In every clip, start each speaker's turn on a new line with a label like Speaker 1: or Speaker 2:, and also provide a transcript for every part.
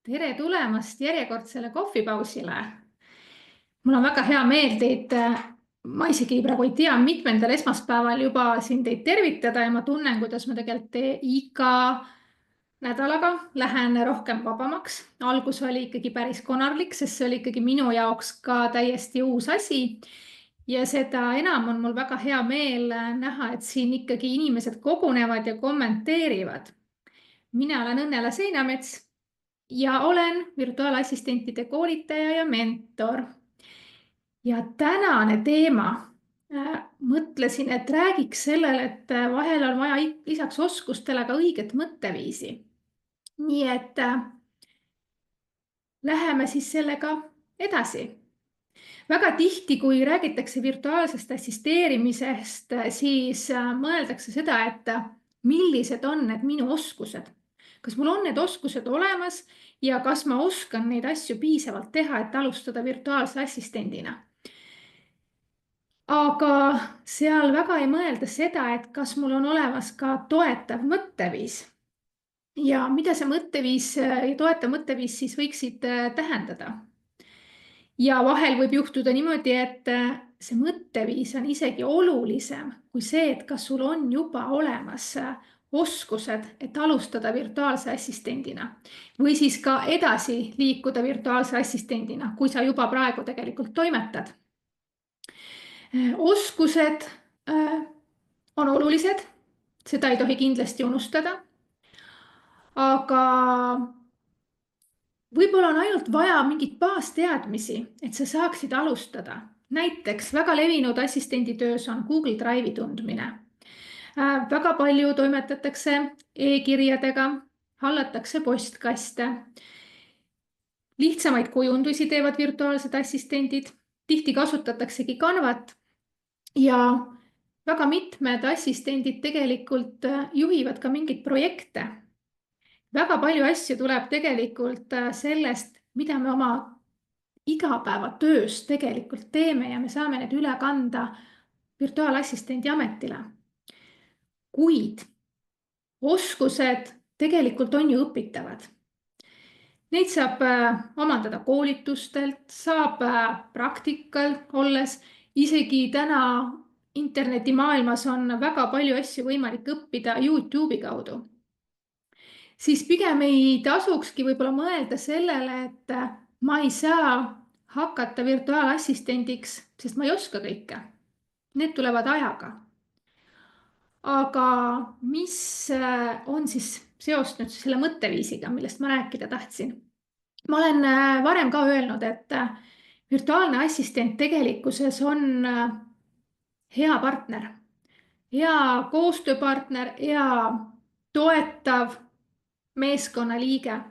Speaker 1: Tere tulemast järjekordsele kohvipausile. Mul on väga hea meel teid, ma isegi praegu ei tea, mitmendal esmaspäeval juba siin teid tervitada ja ma tunnen, kuidas ma tegelikult iga nädalaga lähen rohkem vabamaks. Algus oli ikkagi päris konarlik, sest see oli ikkagi minu jaoks ka täiesti uus asi. Ja seda enam on mul väga hea meel näha, et siin ikkagi inimesed kogunevad ja kommenteerivad. Mina olen Õnnela Seinamets ja olen virtuaalassistentide koolitaja ja mentor. Ja tänane teema, mõtlesin, et räägiks sellele, et vahel on vaja lisaks oskustele ka õiget mõtteviisi. Nii et läheme siis sellega edasi. Väga tihti, kui räägitakse virtuaalsest assisteerimisest, siis mõeldakse seda, et millised on need minu oskused. Kas mul on need oskused olemas ja kas ma oskan neid asju piisavalt teha, et alustada virtuaalse assistendina. Aga seal väga ei mõelda seda, et kas mul on olemas ka toetav mõtteviis. Ja mida see mõtteviis ja toetav mõtteviis siis võiksid tähendada? Ja vahel võib juhtuda niimoodi, et see mõtteviis on isegi olulisem kui see, et kas sul on juba olemas oskused, et alustada virtuaalse assistendina või siis ka edasi liikuda virtuaalse assistendina, kui sa juba praegu tegelikult toimetad. Oskused on olulised, seda ei tohi kindlasti unustada, aga võib-olla on ainult vaja mingit baasteadmisi, et sa saaksid alustada. Näiteks väga levinud assistenditöös on Google Drive'i tundmine. Väga palju toimetatakse e-kirjadega, hallatakse postkaste. Lihtsamaid kujundusi teevad virtuaalsed assistendid, tihti kasutataksegi Canvat ja väga mitmed assistendid tegelikult juhivad ka mingeid projekte. Väga palju asju tuleb tegelikult sellest, mida me oma igapäevatöös tegelikult teeme ja me saame need üle kanda virtuaalassistendi ametile. Kuid oskused tegelikult on ju õpitavad. Neid saab omandada koolitustelt, saab praktikal olles, isegi täna internetimaailmas on väga palju asju võimalik õppida YouTube'i kaudu. Siis pigem ei tasukski võib-olla mõelda sellele, et ma ei saa hakata virtuaalassistendiks, sest ma ei oska kõike. Need tulevad ajaga. Aga mis on siis seost nüüd selle mõtteviisiga, millest ma rääkida tahtsin? Ma olen varem ka öelnud, et virtuaalne assistent tegelikkuses on hea partner, hea koostööpartner, hea toetav meeskonnaliige.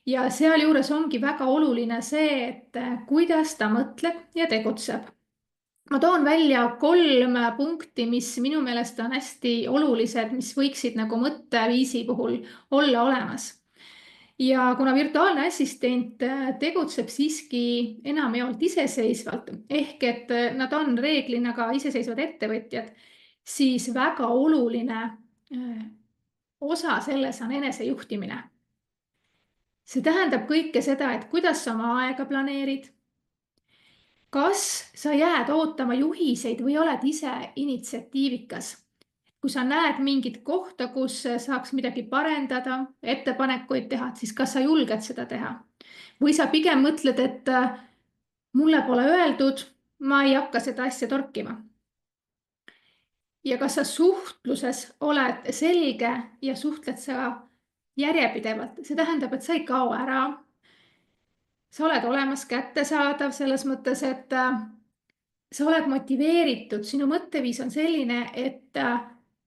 Speaker 1: Ja sealjuures ongi väga oluline see, et kuidas ta mõtleb ja tegutseb. Ma toon välja 3 punkti, mis minu meelest on hästi olulised, mis võiksid nagu mõtteviisi puhul olla olemas. Ja kuna virtuaalne assistent tegutseb siiski enamjaolt iseseisvalt, ehk et nad on reeglina ka iseseisvad ettevõtjad, siis väga oluline osa selles on enesejuhtimine. See tähendab kõike seda, et kuidas sa oma aega planeerid, kas sa jääd ootama juhiseid või oled ise initsiatiivikas. Kui sa näed mingit kohta, kus saaks midagi parendada, ettepanekuid teha, siis kas sa julged seda teha? Või sa pigem mõtled, et mulle pole öeldud, ma ei hakka seda asja torkima. Ja kas sa suhtluses oled selge ja suhtled sa järjepidevalt? See tähendab, et sa ei kao ära. Sa oled olemas kättesaadav selles mõttes, et sa oled motiveeritud. Sinu mõtteviis on selline, et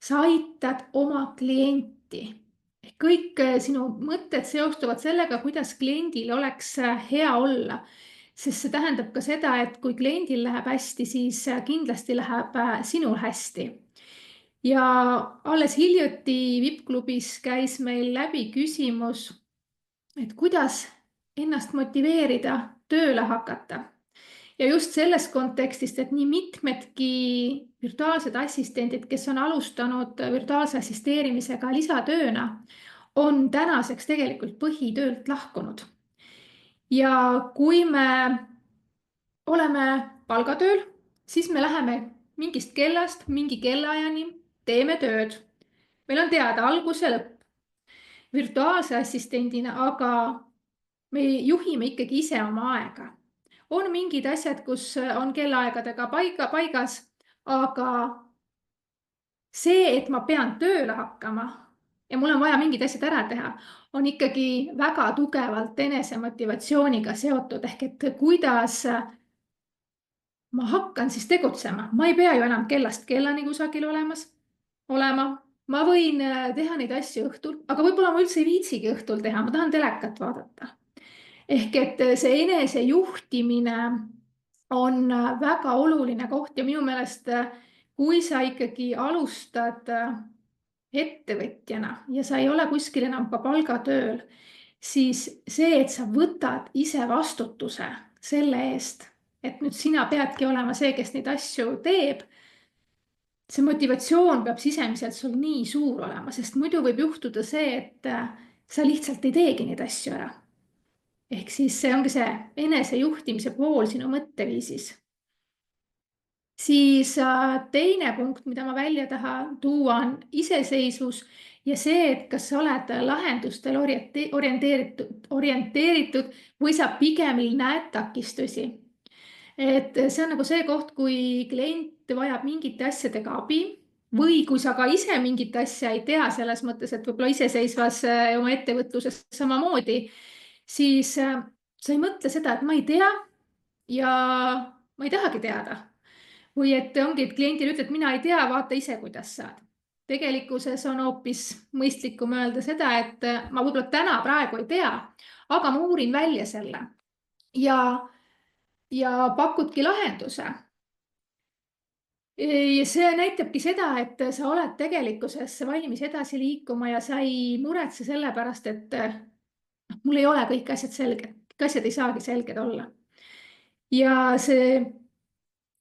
Speaker 1: sa aitad oma klienti. Kõik sinu mõtted seostuvad sellega, kuidas kliendil oleks hea olla. Sest see tähendab ka seda, et kui kliendil läheb hästi, siis kindlasti läheb sinul hästi. Ja alles hiljuti VIP-klubis käis meil läbi küsimus, et kuidas ennast motiveerida tööle hakata. Ja just selles kontekstist, et nii mitmedki virtuaalsed assistendid, kes on alustanud virtuaalse assisteerimisega lisatööna, on tänaseks tegelikult põhitöölt lahkunud. Ja kui me oleme palgatööl, siis me läheme mingist kellast mingi kellaajani, teeme tööd. Meil on teada algus ja lõpp. Virtuaalse assistendina aga me juhime ikkagi ise oma aega. On mingid asjad, kus on kellaaegadega paigas, aga see, et ma pean tööle hakkama ja mul on vaja mingid asjad ära teha, on ikkagi väga tugevalt enesemotivatsiooniga seotud ehk et kuidas ma hakkan siis tegutsema. Ma ei pea ju enam kellast kellani kusagil olema. Ma võin teha neid asju õhtul, aga võib-olla ma üldse ei viitsigi õhtul teha, ma tahan telekat vaadata. Ehk et see enesejuhtimine on väga oluline koht ja minu meelest, kui sa ikkagi alustad ettevõtjana ja sa ei ole kuskil enam ka palgatööl, siis see, et sa võtad ise vastutuse selle eest, et nüüd sina peadki olema see, kes neid asju teeb. See motivatsioon peab sisemiselt sul nii suur olema, sest muidu võib juhtuda see, et sa lihtsalt ei teegi neid asju ära. Ehk siis see ongi see enesejuhtimise pool sinu mõtteviisis. Siis teine punkt, mida ma välja tahan tuua, on iseseisvus ja see, et kas sa oled lahendustel orienteeritud või sa pigem näed takistusi. Et see on nagu see koht, kui klient vajab mingite asjadega abi või kui sa ka ise mingit asja ei tea, selles mõttes, et võib-olla iseseisvas oma ettevõtluses samamoodi, siis sa ei mõtle seda, et ma ei tea ja ma ei tahagi teada. Või et ongi, et kliendile ütled, mina ei tea, vaata ise, kuidas saad. Tegelikkuses on hoopis mõistlikum öelda seda, et ma võib-olla täna praegu ei tea, aga ma uurin välja selle ja pakudki lahenduse. Ja see näitabki seda, et sa oled tegelikkuses valmis edasi liikuma ja sa ei muretse selle pärast, et mul ei ole kõik asjad selged, kõik asjad ei saagi selged olla. Ja see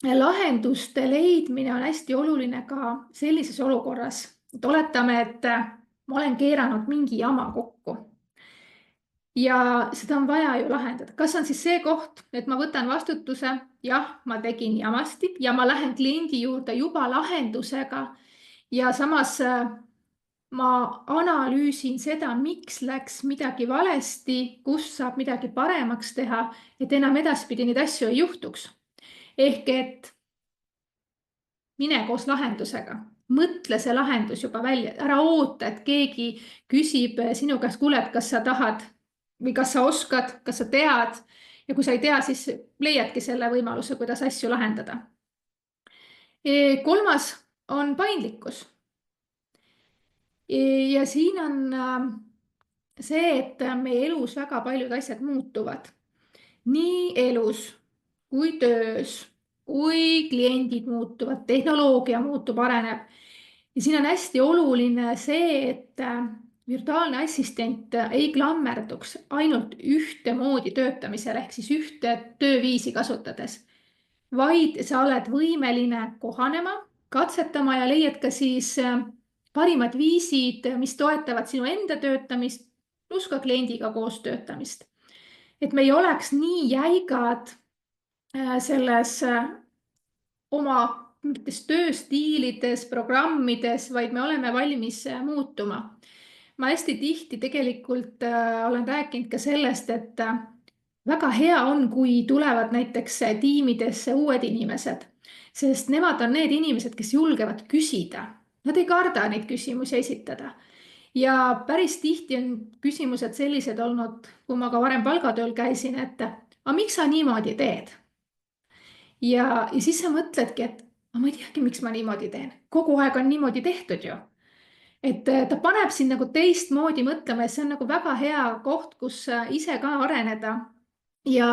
Speaker 1: lahenduste leidmine on hästi oluline ka sellises olukorras, et oletame, et ma olen keeranud mingi jama kokku. Ja seda on vaja ju lahendada. Kas on siis see koht, et ma võtan vastutuse, jah, ma tegin jamasti ja ma lähen kliendi juurde juba lahendusega ja samas ma analüüsin seda, miks läks midagi valesti, kus saab midagi paremaks teha, et enam edaspidi neid asju ei juhtuks. Ehk et mine koos lahendusega, mõtle see lahendus juba välja, ära oota, et keegi küsib sinu käest, kuule, et kas sa tahad või kas sa oskad, kas sa tead ja kui sa ei tea, siis leiadki selle võimaluse, kuidas asju lahendada. Kolmas on paindlikkus. Ja siin on see, et meie elus väga paljud asjad muutuvad. Nii elus kui töös, kui kliendid muutuvad, tehnoloogia muutub, areneb. Ja siin on hästi oluline see, et virtuaalne assistent ei klammerduks ainult ühtemoodi töötamisel ehk siis ühte tööviisi kasutades, vaid sa oled võimeline kohanema, katsetama ja leiad ka siis parimad viisid, mis toetavad sinu enda töötamist, pluss ka kliendiga koos töötamist. Et me ei oleks nii jäigad selles oma mingites tööstiilides, programmides, vaid me oleme valmis muutuma. Ma hästi tihti tegelikult olen rääkinud ka sellest, et väga hea on, kui tulevad näiteks tiimidesse uued inimesed, sest nemad on need inimesed, kes julgevad küsida. Nad ei karda neid küsimusi esitada. Ja päris tihti on küsimused sellised olnud, kui ma ka varem palgatööl käisin, et aga miks sa niimoodi teed? Ja siis sa mõtledki, et ma ei teagi, miks ma niimoodi teen. Kogu aeg on niimoodi tehtud ju. Et ta paneb sind nagu teistmoodi mõtlema ja see on nagu väga hea koht, kus ise ka areneda ja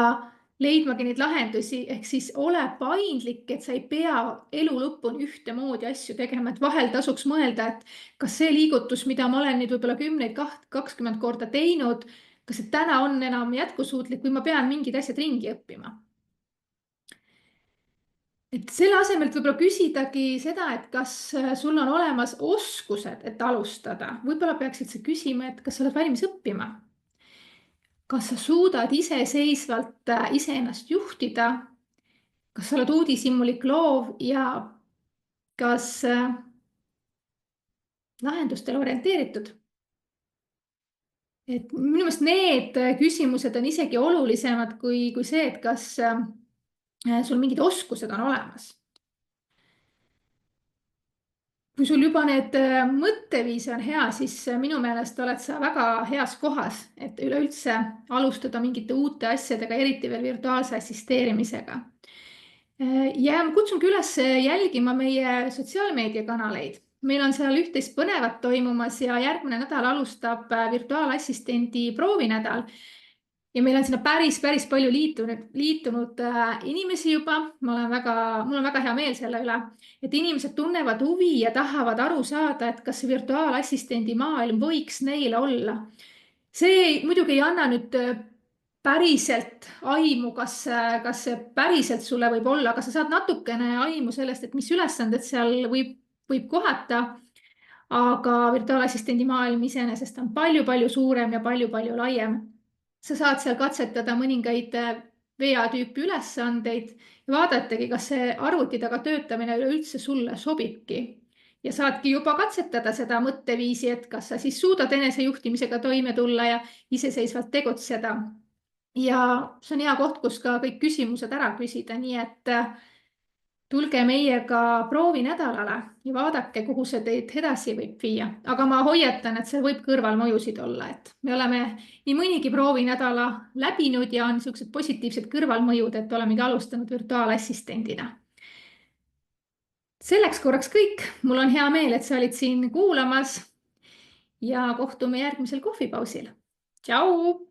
Speaker 1: leidmagi neid lahendusi, ehk siis ole paindlik, et sa ei pea elu lõpuni ühtemoodi asju tegema, et vahel tasuks mõelda, et kas see liigutus, mida ma olen nüüd võib-olla 10-20 korda teinud, kas see täna on enam jätkusuutlik või ma pean mingid asjad ringi õppima. Et selle asemel võib-olla küsidagi seda, et kas sul on olemas oskused, et alustada. Võib-olla peaksid sa küsima, et kas sa oled valmis õppima. kas sa suudad iseseisvalt iseennast juhtida, kas sa oled uudishimulik loov ja kas lahendustele orienteeritud. Et minu meelest need küsimused on isegi olulisemad kui see, et kas sul mingid oskused on olemas. Kui sul juba need mõtteviis on hea, siis minu meelest oled sa väga heas kohas, et üleüldse alustada mingite uute asjadega, eriti veel virtuaalse assisteerimisega. Ja ma kutsungi üles jälgima meie sotsiaalmeediakanaleid. Meil on seal üht-teist põnevat toimumas ja järgmine nädal alustab virtuaalassistendi proovinädal. Ja meil on sinna päris palju liitunud inimesi juba. Mul on väga hea meel selle üle, et inimesed tunnevad huvi ja tahavad aru saada, et kas virtuaalassistendi maailm võiks neile olla. See muidugi ei anna nüüd päriselt aimu, kas see päriselt sulle võib olla, aga sa saad natukene aimu sellest, et mis ülesanded seal võib kohata. Aga virtuaalassistendi maailm iseenesest on palju suurem ja palju laiem. Sa saad seal katsetada mõningaid VA-tüüpi ülesandeid ja vaadatagi, kas see arvuti taga töötamine üleüldse sulle sobibki. Ja saadki juba katsetada seda mõtteviisi, et kas sa siis suudad enesejuhtimisega toime tulla ja iseseisvalt tegutseda. Ja see on hea koht, kus ka kõik küsimused ära küsida, nii et tulge meiega proovinädalale ja vaadake, kuhu see teid edasi võib viia. Aga ma hoiatan, et see võib kõrvalmõjusid olla, et me oleme nii mõnigi proovinädala läbinud ja on sellised positiivsed kõrvalmõjud, et olemegi alustanud virtuaalassistendina. Selleks korraks kõik. Mul on hea meel, et sa olid siin kuulamas ja kohtume järgmisel kohvipausil. Tšau!